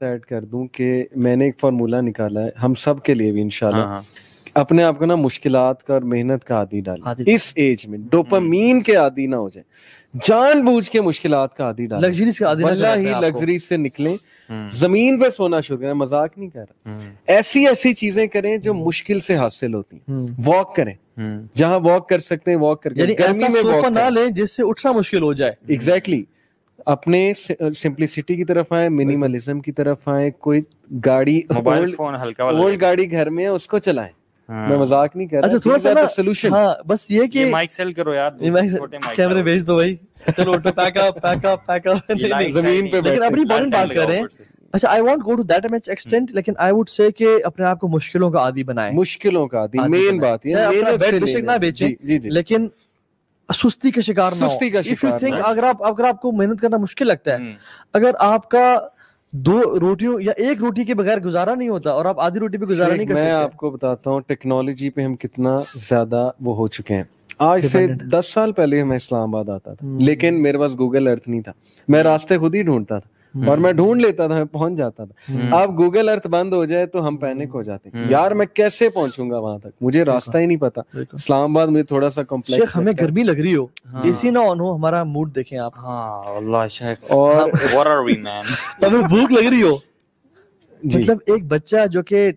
Add کر دوں کہ میں نے ایک فارمولا نکالا ہے ہم سب کے لیے بھی انشاءاللہ, اپنے آپ کو نا مشکلات کا اور محنت کا عادی ڈالیں اس ایج میں, ڈوپامین کے عادی نہ ہو جائیں, جان بوجھ کے مشکلات کا عادی ڈالیں, واللہ ہی لگژری سے نکلیں, زمین پہ سونا شروع کریں, مذاق نہیں کر رہا, ایسی ایسی چیزیں کریں جو مشکل سے حاصل ہوتی ہیں, واک کریں جہاں واک کر سکتے ہیں واک کر کے, یعنی ایسا صوفہ نہ لیں جس سے اٹھنا مشکل ہو جائے. ایگزیکٹلی, اپنے سمپلسٹی کی طرف آئیں, منیملزم کی طرف آئیں, کوئی گاڑی موبائل فون ہلکا والا اولڈ گاڑی گھر میں ہے اس کو چلائیں, میں مذاق نہیں کر رہا. اچھا تھوڑا سا نا سولوشن, ہاں بس یہ کہ مائک سیل کرو یار, چھوٹے مائک کیمرے بھیج دو بھائی, چلو اٹھو, پیک اپ زمین پہ لیکن اپنی امپورٹنٹ بات کر رہے ہیں. اچھا I want go to that much extent, لیکن آئی ووڈ سے کہ اپنے آپ کو مشکلوں کا عادی بنائیں. مشکلوں کا عادی مین بات یہ ہے, بیڈ بے شک نہ بیچیں لیکن سستی کا شکار نہ ہو. اف یو تھنک اگر آپ کو محنت کرنا مشکل لگتا ہے, اگر آپ کا 2 روٹیوں یا 1 روٹی کے بغیر گزارا نہیں ہوتا اور آپ آدھی روٹی پہ گزارا نہیں کر سکتے. میں آپ کو بتاتا ہوں ٹیکنالوجی پہ ہم کتنا زیادہ وہ ہو چکے ہیں. آج سے 10 سال پہلے میں اسلام آباد آتا تھا لیکن میرے پاس گوگل ارتھ نہیں تھا, میں راستے خود ہی ڈھونڈتا تھا اور میں ڈھونڈ لیتا تھا, میں پہنچ جاتا تھا. اب گوگل ارتھ بند ہو جائے تو ہم پینک ہو جاتے ہیں, یار میں کیسے پہنچوں گا وہاں تک, مجھے راستہ ہی نہیں پتا. اسلام آباد مجھے تھوڑا سا کمپلیکس. شیخ ہمیں گرمی لگ رہی ہو, اسی نہ آن ہو, ہمارا موڈ دیکھیں آپ. ہاں واللہ شیخ, اور what are we man, ہمیں بھوک لگ رہی ہو. مطلب ایک بچہ جو کہ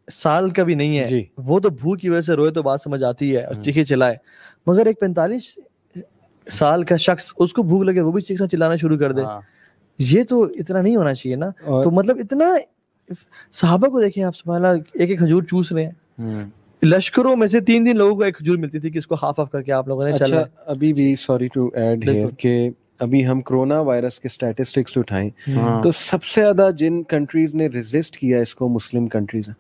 سال کا بھی نہیں ہے وہ تو بھوک کی وجہ سے روئے تو بات سمجھ آتی ہے اور چیخے چلائے, مگر ایک 45 سال کا شخص اس کو بھوک لگے وہ بھی چیخنا چلانا شروع کر دے, یہ تو اتنا نہیں ہونا چاہیے نا. تو مطلب اتنا صحابہ کو دیکھیں آپ, سبحان اللہ, ایک چوز چوس رہے ہیں. لشکروں میں سے 3 لوگوں کو ایک کھجور ملتی تھی کہ اس کو ہاف کر کے آپ لوگوں نے چلنا. ابھی بھی سوری ٹو ایڈ ہیئر کہ ابھی ہم کرونا وائرس کے اسٹیٹسٹکس اٹھائیں تو سب سے زیادہ جن کنٹریز نے ریزسٹ کیا اس کو مسلم کنٹریز ہیں,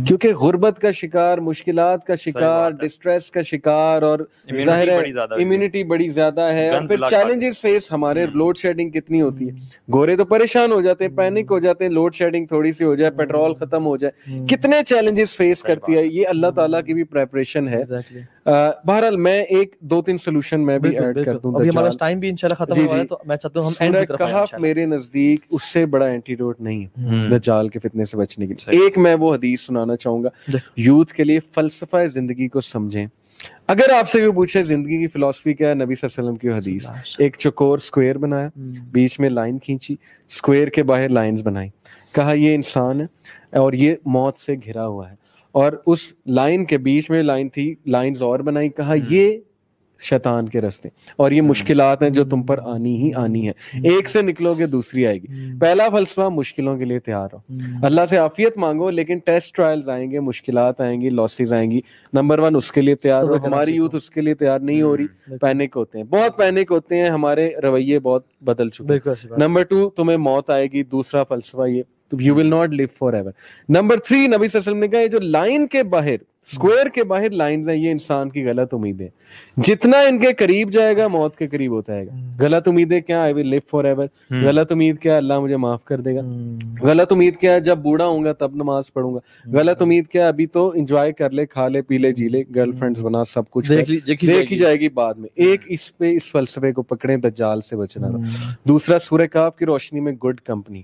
کیونکہ غربت کا شکار, مشکلات کا شکار, ڈسٹریس کا شکار, اور ظاہر ہے امیونٹی بڑی زیادہ ہے, اور پھر چیلنجز فیس ہمارے, لوڈ شیڈنگ کتنی ہوتی ہے, گورے تو پریشان ہو جاتے ہیں, پینک ہو جاتے ہیں, لوڈ شیڈنگ تھوڑی سی ہو جائے, پیٹرول ختم ہو جائے, کتنے چیلنجز فیس کرتی ہے. یہ اللہ تعالیٰ کی بھی پریپریشن ہے. بہرحال میں 1-2-3 سولوشن میں بھی ایڈ کر دوں. ابھی ہمارا ٹائم بھی انشاءاللہ ختم ہو رہا ہے تو میں چاہتا ہوں ہم اینڈ کی طرف آئیں. کہف میرے نزدیک اس سے بڑا اینٹیڈوٹ نہیں ہے دجال کے فتنے سے بچنے کے لیے. ایک میں وہ حدیث سنانا چاہوں گا یوتھ کے لیے, فلسفہ زندگی کو سمجھیں. اگر آپ سے بھی پوچھے زندگی کی فلسفی کیا ہے, نبی صلی اللہ علیہ وسلم کی حدیث, ایک چوکور سکوئر بنایا, بیچ میں لائن کھینچی, سکوئر کے باہر لائنز بنائی, کہا یہ انسان ہے اور یہ موت سے گھرا ہوا ہے, اور اس لائن کے بیچ میں لائن تھی, لائنز اور بنائی, کہا یہ شیطان کے رستے اور یہ مشکلات ہیں جو تم پر آنی ہی آنی ہے, ایک سے نکلو گے دوسری آئے گی. پہلا فلسفہ, مشکلوں کے لیے تیار رہو, اللہ سے عافیت مانگو, لیکن ٹیسٹ ٹرائلز آئیں گے, مشکلات آئیں گی, لاسز آئیں گی, نمبر 1 اس کے لیے تیار رہو. ہماری یوتھ اس کے لیے تیار نہیں ہو رہی, پینک ہوتے ہیں, بہت پینک ہوتے ہیں, ہمارے رویے بہت بدل چکے ہیں. نمبر 2 تمہیں موت آئے گی, دوسرا فلسفہ یہ, you will not live forever. Number 3 نبی صلی اللہ علیہ وسلم نے کہا یہ جو لائن کے باہر, اسکوئر کے باہر لائنز ہیں, یہ انسان کی غلط امیدیں, جتنا ان کے قریب جائے گا موت کے قریب ہوتا ہے گا. غلط امیدیں کیا, I will live forever. غلط امید کیا, اللہ مجھے معاف کر دے گا. غلط امید کیا, جب بوڑھا ہوں گا تب نماز پڑھوں گا. غلط امید کیا, ابھی تو انجوائے کر لے, کھا لے, پی لے, جی لے, گرل فرینڈز بنا, سب کچھ دیکھی جائے گی بعد میں. ایک اس پہ اس فلسفے کو پکڑیں, دجال سے بچنا. دوسرا سورہ کہف کی روشنی میں گڈ کمپنی,